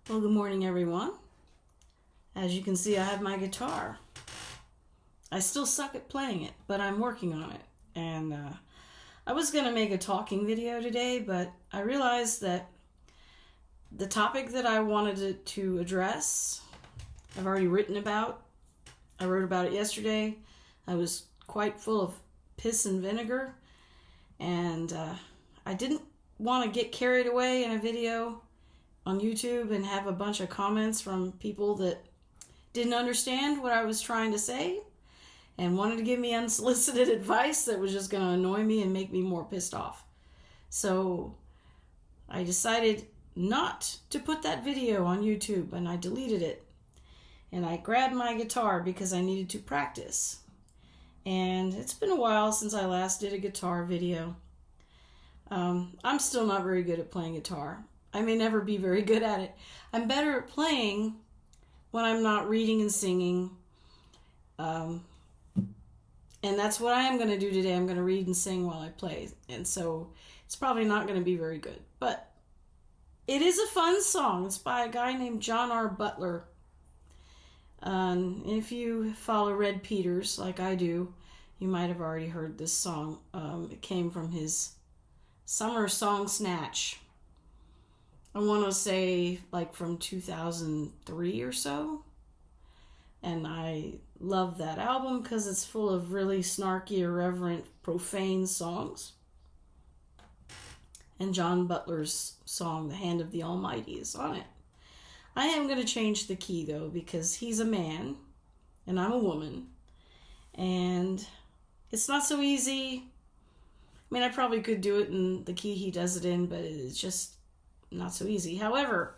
Well, good morning, everyone. As you can see, I have my guitar. I still suck at playing it, but I'm working on it. And I was going to make a talking video today, but I realized that the topic that I wanted to address, I've already written about. I wrote about it yesterday. I was quite full of piss and vinegar, and I didn't want to get carried away in a video on YouTube and have a bunch of comments from people that didn't understand what I was trying to say and wanted to give me unsolicited advice that was just going to annoy me and make me more pissed off. So I decided not to put that video on YouTube, and I deleted it. And I grabbed my guitar because I needed to practice. And it's been a while since I last did a guitar video. I'm still not very good at playing guitar. I may never be very good at it. I'm better at playing when I'm not reading and singing. And that's what I am going to do today. I'm going to read and sing while I play. And so it's probably not going to be very good. But it is a fun song. It's by a guy named John R. Butler. If you follow Red Peters like I do, you might have already heard this song. It came from his Summer Song Snatch. I want to say like from 2003 or so. And I love that album because it's full of really snarky, irreverent, profane songs. And John Butler's song, The Hand of the Almighty, is on it. I am going to change the key though because he's a man and I'm a woman. And it's not so easy. I mean, I probably could do it in the key he does it in, but it's just not so easy. However,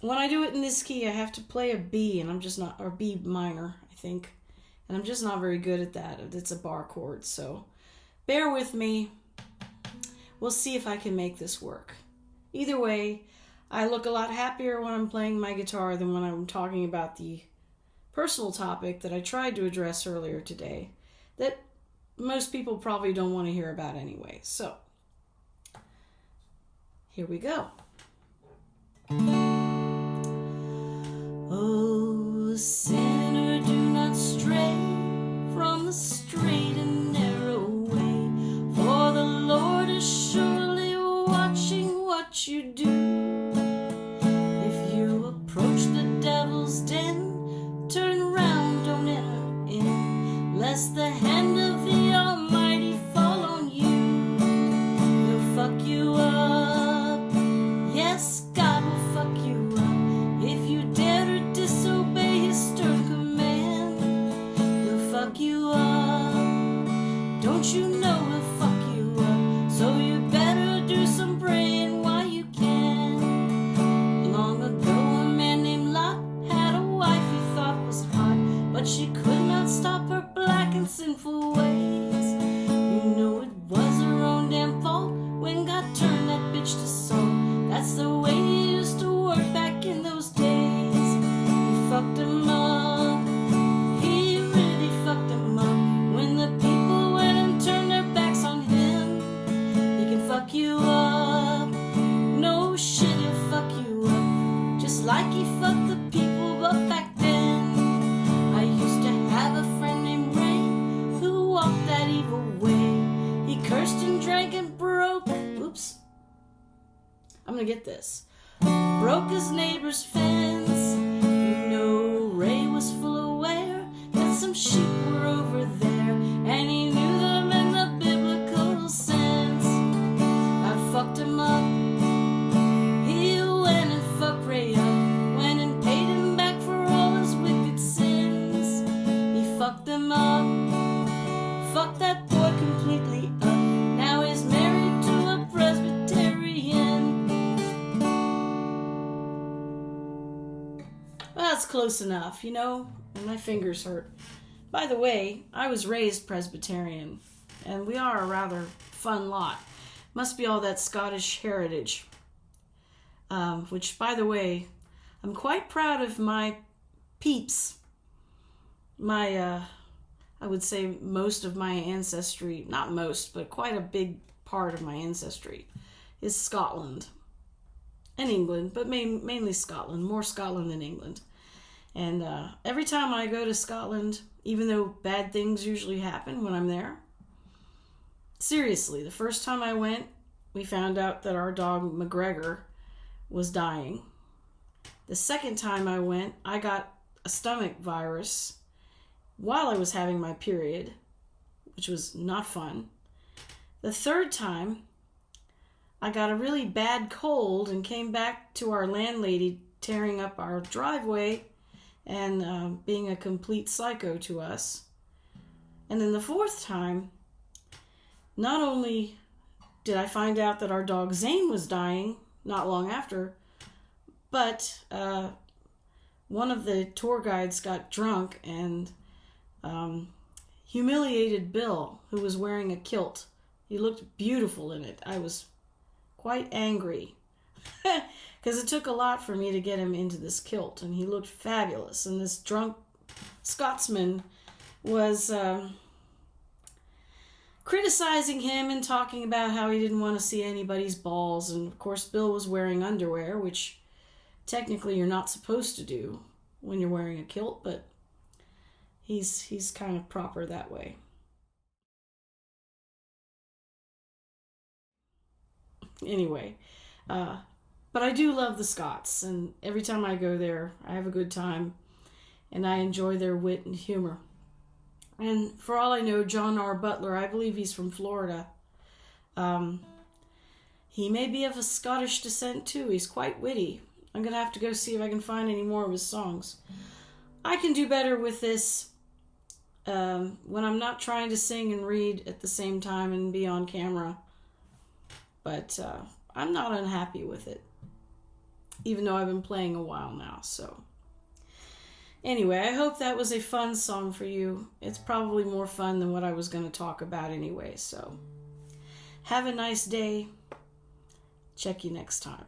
when I do it in this key, I have to play a B, and I'm just not, or B minor, I think, and I'm just not very good at that. It's a bar chord, so bear with me. We'll see if I can make this work. Either way, I look a lot happier when I'm playing my guitar than when I'm talking about the personal topic that I tried to address earlier today that most people probably don't want to hear about anyway. So here we go. Oh, sinner, do not stray from the straight and narrow way, for the Lord is surely watching what you do. If you approach the devil's den, turn round, don't enter in, lest the hand of the Almighty fall on you. He'll fuck you up. Yes, God will fuck you up if you dare to disobey his stern command. He'll fuck you up. Don't you know he'll fuck you up? So you better do some praying while you can. Long ago, a man named Lot had a wife he thought was hot, but she could not stop her black and sinful ways. You know it was her own damn fault when God turned that bitch to salt. That's the way he used to work back in those days. He fucked him up. He really fucked him up. When the people went and turned their backs on him, he can fuck you up. No shit, he'll fuck you up. Just like he fucked the people up back then. I used to have a friend named Ray who walked that evil way. He cursed and drank and broke. Oops. I'm gonna get this. Broke his neighbor's fence. You know, Ray was full aware that some sheep were over there, and he knew them in the biblical sense. I fucked him up. He went and fucked Ray up, went and paid him back for all his wicked sins. He fucked him up. Fucked that boy completely up. Now he's married to a Presbyterian. Well, that's close enough, you know, and my fingers hurt. By the way, I was raised Presbyterian, and we are a rather fun lot. Must be all that Scottish heritage. Which, by the way, I'm quite proud of my peeps. My, I would say most of my ancestry, not most, but quite a big part of my ancestry is Scotland. and England, but mainly Scotland, more Scotland than England. And every time I go to Scotland, even though bad things usually happen when I'm there, seriously, the first time I went, we found out that our dog McGregor was dying. The second time I went, I got a stomach virus while I was having my period, which was not fun. The third time, I got a really bad cold and came back to our landlady tearing up our driveway and being a complete psycho to us. And then the fourth time, not only did I find out that our dog Zane was dying not long after, but one of the tour guides got drunk and humiliated Bill, who was wearing a kilt. He looked beautiful in it. I was quite angry because it took a lot for me to get him into this kilt, and he looked fabulous. And this drunk Scotsman was criticizing him and talking about how he didn't want to see anybody's balls. And of course, Bill was wearing underwear, which technically you're not supposed to do when you're wearing a kilt, but he's kind of proper that way. Anyway, but I do love the Scots, and every time I go there, I have a good time, and I enjoy their wit and humor. And for all I know, John R. Butler, I believe he's from Florida. He may be of a Scottish descent too. He's quite witty. I'm going to have to go see if I can find any more of his songs. I can do better with this when I'm not trying to sing and read at the same time and be on camera. But I'm not unhappy with it, even though I've been playing a while now. So anyway, I hope that was a fun song for you. It's probably more fun than what I was going to talk about anyway. So have a nice day. Check you next time.